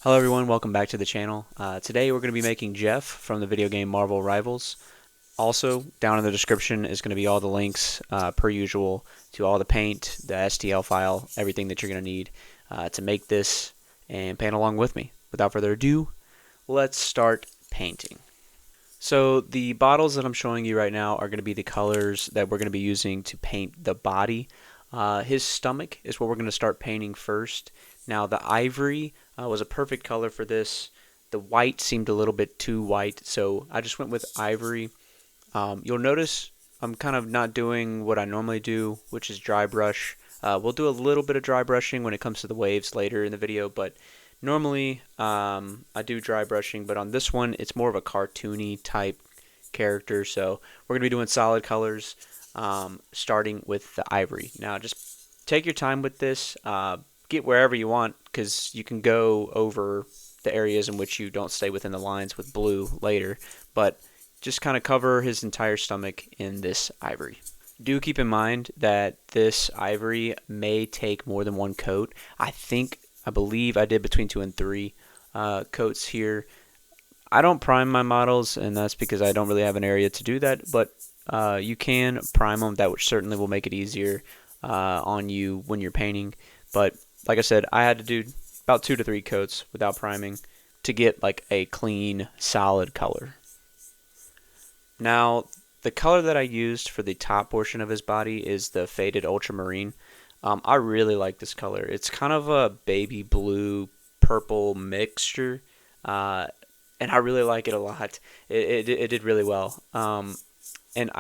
Hello everyone, welcome back to the channel. Today we're going to be making Jeff from the video game Marvel Rivals. Also, down in the description is going to be all the links, per usual, to all the paint, the STL file, everything that you're going to need to make this and paint along with me. Without further ado, let's start painting. So the bottles that I'm showing you right now are going to be the colors that we're going to be using to paint the body. His stomach is what we're going to start painting first. Now the ivory was a perfect color for this. The white seemed a little bit too white, so I just went with ivory. You'll notice I'm kind of not doing what I normally do, which is dry brush. We'll do a little bit of dry brushing when it comes to the waves later in the video, but normally I do dry brushing, but on this one it's more of a cartoony type character, so we're going to be doing solid colors, starting with the ivory. Now just take your time with this. Get wherever you want, because you can go over the areas in which you don't stay within the lines with blue later, but just kind of cover his entire stomach in this ivory. Do keep in mind that this ivory may take more than one coat. I believe I did between 2 and 3 coats here. I don't prime my models, and that's because I don't really have an area to do that, but you can prime them. That which certainly will make it easier on you when you're painting. But like I said, I had to do about 2 to 3 coats without priming to get like a clean, solid color. Now, the color that I used for the top portion of his body is the faded ultramarine. I really like this color. It's kind of a baby blue purple mixture, and I really like it a lot. It did really well. And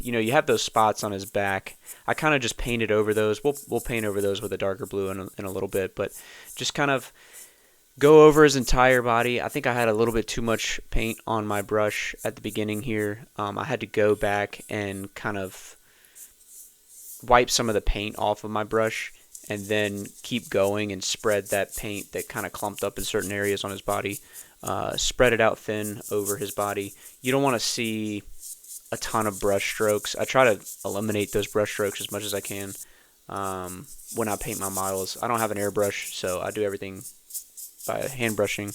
you have those spots on his back. I kind of just painted over those. We'll paint over those with a darker blue in a little bit, but just kind of go over his entire body. I think I had a little bit too much paint on my brush at the beginning here. I had to go back and kind of wipe some of the paint off of my brush and then keep going and spread that paint that kind of clumped up in certain areas on his body. Spread it out thin over his body. You don't want to see a ton of brush strokes. I try to eliminate those brush strokes as much as I can when I paint my models. I don't have an airbrush, so I do everything by hand brushing,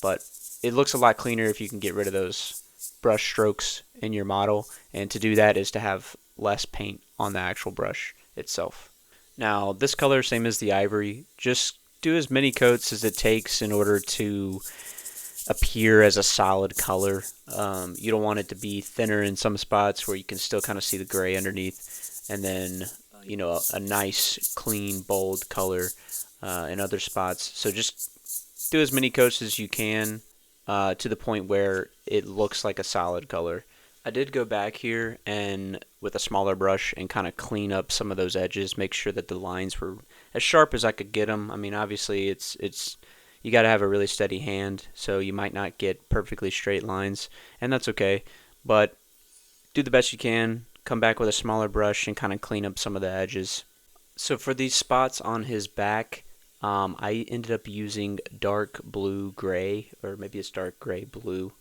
but it looks a lot cleaner if you can get rid of those brush strokes in your model, and to do that is to have less paint on the actual brush itself. Now this color, same as the ivory, just do as many coats as it takes in order to appear as a solid color. You don't want it to be thinner in some spots where you can still kind of see the gray underneath, and then a nice clean bold color in other spots. So just do as many coats as you can to the point where it looks like a solid color. I did go back here and with a smaller brush and kind of clean up some of those edges, make sure that the lines were as sharp as I could get them. I mean, obviously it's you got to have a really steady hand, so you might not get perfectly straight lines, and that's okay, but do the best you can. Come back with a smaller brush and kind of clean up some of the edges. So for these spots on his back, I ended up using dark blue gray, or maybe it's dark gray blue.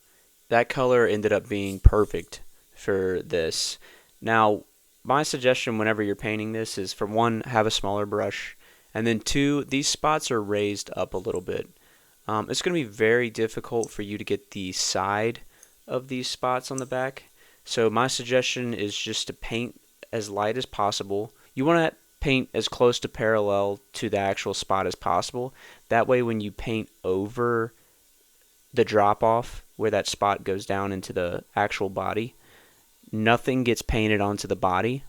That color ended up being perfect for this. Now, my suggestion whenever you're painting this is, for one, have a smaller brush, and then 2, these spots are raised up a little bit. It's going to be very difficult for you to get the side of these spots on the back. So my suggestion is just to paint as light as possible. You want to paint as close to parallel to the actual spot as possible. That way when you paint over the drop off where that spot goes down into the actual body, nothing gets painted onto the body,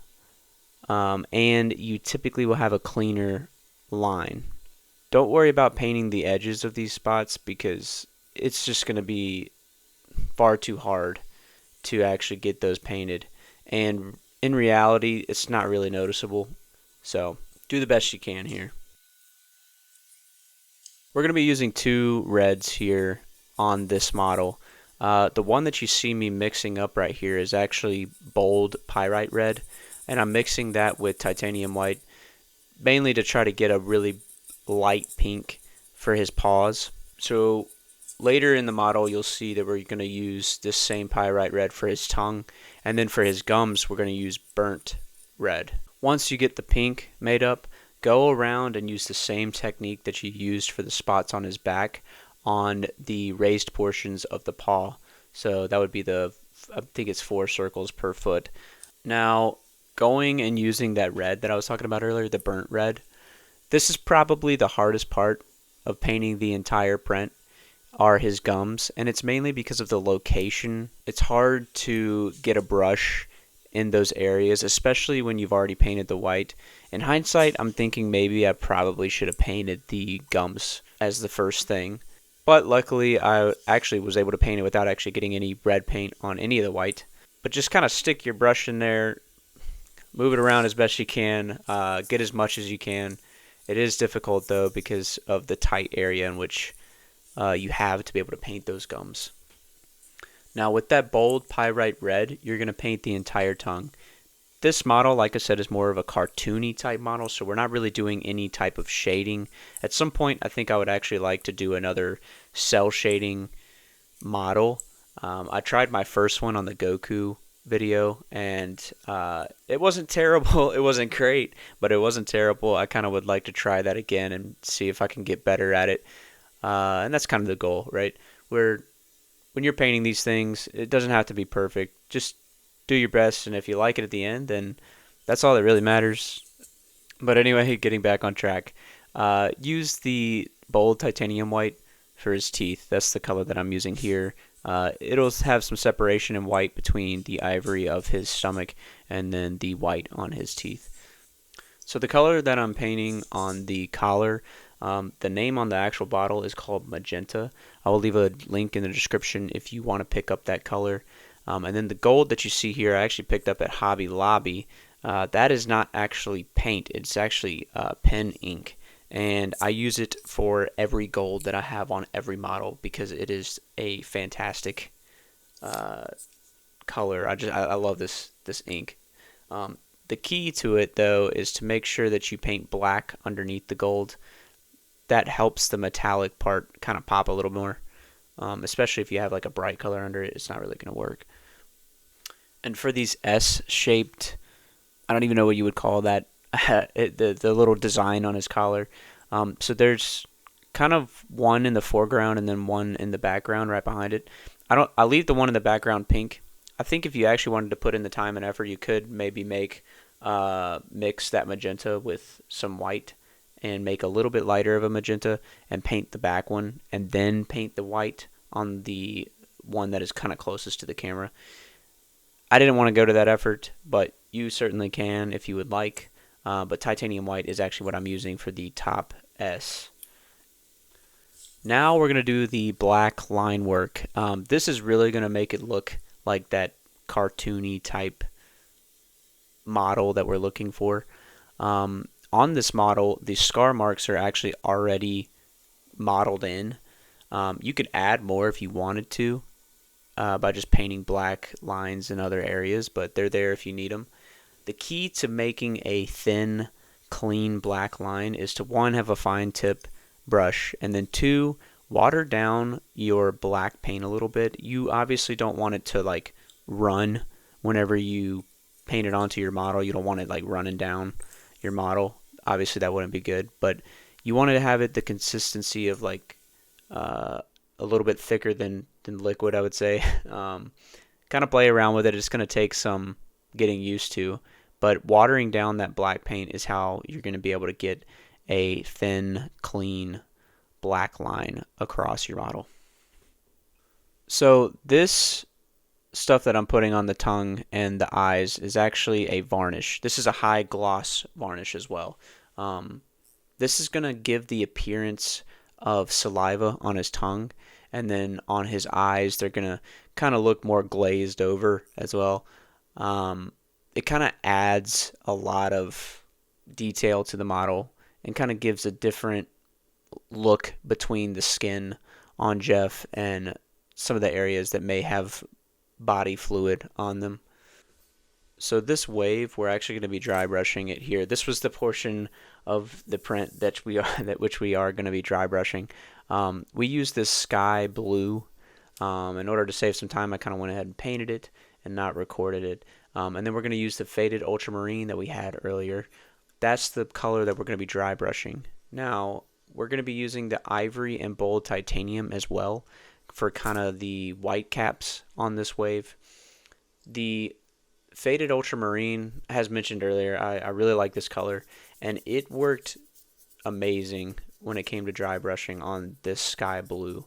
and you typically will have a cleaner line. Don't worry about painting the edges of these spots, because it's just going to be far too hard to actually get those painted, and in reality it's not really noticeable. So do the best you can here. We're going to be using 2 reds here on this model. The one that you see me mixing up right here is actually bold pyrite red, and I'm mixing that with titanium white, mainly to try to get a really light pink for his paws. So later in the model you'll see that we're going to use this same pyrite red for his tongue, and then for his gums we're going to use burnt red. Once you get the pink made up, go around and use the same technique that you used for the spots on his back on the raised portions of the paw. So that would be I think it's 4 circles per foot. Now, going and using that red that I was talking about earlier, the burnt red, this is probably the hardest part of painting the entire print are his gums, and it's mainly because of the location. It's hard to get a brush in those areas, especially when you've already painted the white. In hindsight, I'm thinking maybe I probably should have painted the gums as the first thing. But luckily, I actually was able to paint it without actually getting any red paint on any of the white. But just kind of stick your brush in there, move it around as best you can, get as much as you can. It is difficult though because of the tight area in which you have to be able to paint those gums. Now with that bold pyrite red, you're going to paint the entire tongue. This model, like I said, is more of a cartoony type model, so we're not really doing any type of shading. At some point, I think I would actually like to do another cell shading model. I tried my first one on the Goku video, and it wasn't terrible. It wasn't great, but it wasn't terrible. I kind of would like to try that again and see if I can get better at it. And that's kind of the goal, right? When you're painting these things, it doesn't have to be perfect. Just do your best, and if you like it at the end, then that's all that really matters. But anyway, getting back on track. Use the bold titanium white for his teeth. That's the color that I'm using here. It'll have some separation in white between the ivory of his stomach and then the white on his teeth. So the color that I'm painting on the collar, the name on the actual bottle is called magenta. I will leave a link in the description if you want to pick up that color. And then the gold that you see here, I actually picked up at Hobby Lobby. That is not actually paint, it's actually pen ink. And I use it for every gold that I have on every model because it is a fantastic color. I love this ink. The key to it though is to make sure that you paint black underneath the gold. That helps the metallic part kind of pop a little more. Especially if you have like a bright color under it, it's not really going to work. And for these S-shaped, I don't even know what you would call that, the little design on his collar. So there's kind of one in the foreground and then one in the background right behind it. I leave the one in the background pink. I think if you actually wanted to put in the time and effort, you could maybe mix that magenta with some white and make a little bit lighter of a magenta and paint the back one and then paint the white on the one that is kind of closest to the camera. I didn't want to go to that effort, but you certainly can if you would like. But titanium white is actually what I'm using for the top S. Now we're going to do the black line work. This is really going to make it look like that cartoony type model that we're looking for. On this model, the scar marks are actually already modeled in. You could add more if you wanted to by just painting black lines in other areas, but they're there if you need them. The key to making a thin, clean black line is to 1, have a fine tip brush, and then 2, water down your black paint a little bit. You obviously don't want it to like run whenever you paint it onto your model. You don't want it like running down your model. Obviously that wouldn't be good, but you want to have it the consistency of like a little bit thicker than liquid, I would say. Kind of play around with it. It's going to take some getting used to, but watering down that black paint is how you're going to be able to get a thin, clean black line across your model. So this stuff that I'm putting on the tongue and the eyes is actually a varnish. This is a high gloss varnish as well. This is going to give the appearance of saliva on his tongue, and then on his eyes they're going to kind of look more glazed over as well. It kind of adds a lot of detail to the model and kind of gives a different look between the skin on Jeff and some of the areas that may have body fluid on them. So this wave, we're actually going to be dry brushing it here. This was the portion of the print that which we are going to be dry brushing. We used this sky blue. In order to save some time, I kind of went ahead and painted it and not recorded it. And then we're going to use the faded ultramarine that we had earlier. that's the color that we're going to be dry brushing. Now, we're going to be using the ivory and bold titanium as well for kind of the white caps on this wave. The faded ultramarine, as mentioned earlier, I really like this color, and it worked amazing when it came to dry brushing on this sky blue.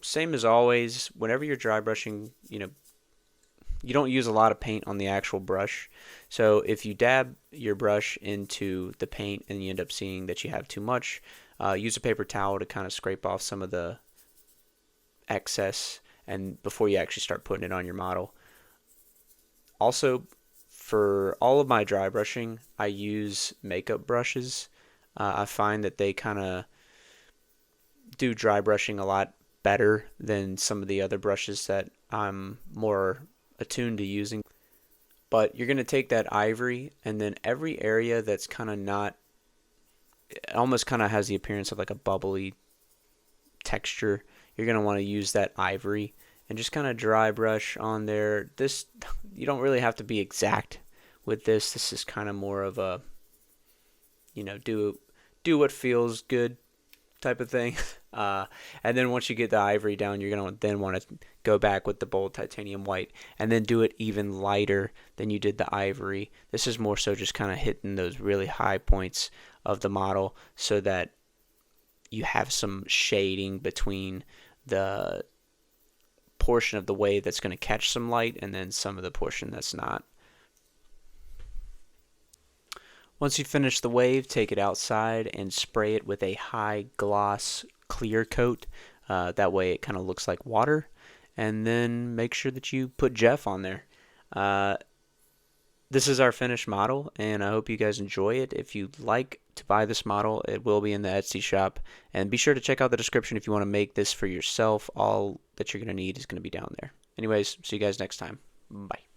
Same as always, whenever you're dry brushing, you don't use a lot of paint on the actual brush. So if you dab your brush into the paint and you end up seeing that you have too much, use a paper towel to kind of scrape off some of the excess and before you actually start putting it on your model. Also, for all of my dry brushing, I use makeup brushes. I find that they kind of do dry brushing a lot better than some of the other brushes that I'm more attuned to using. But you're going to take that ivory, and then every area that's kind of not, it almost kind of has the appearance of like a bubbly texture, you're going to want to use that ivory and just kind of dry brush on there. This, you don't really have to be exact with this. This is kind of more of a, do what feels good type of thing. And then once you get the ivory down, you're going to then want to go back with the bold titanium white and then do it even lighter than you did the ivory. This is more so just kind of hitting those really high points of the model so that you have some shading between the portion of the wave that's going to catch some light and then some of the portion that's not. Once you finish the wave, take it outside and spray it with a high gloss clear coat. That way it kind of looks like water. And then make sure that you put Jeff on there. This is our finished model, and I hope you guys enjoy it. If you'd like to buy this model, it will be in the Etsy shop. And be sure to check out the description if you want to make this for yourself. All that you're going to need is going to be down there. Anyways, see you guys next time. Bye.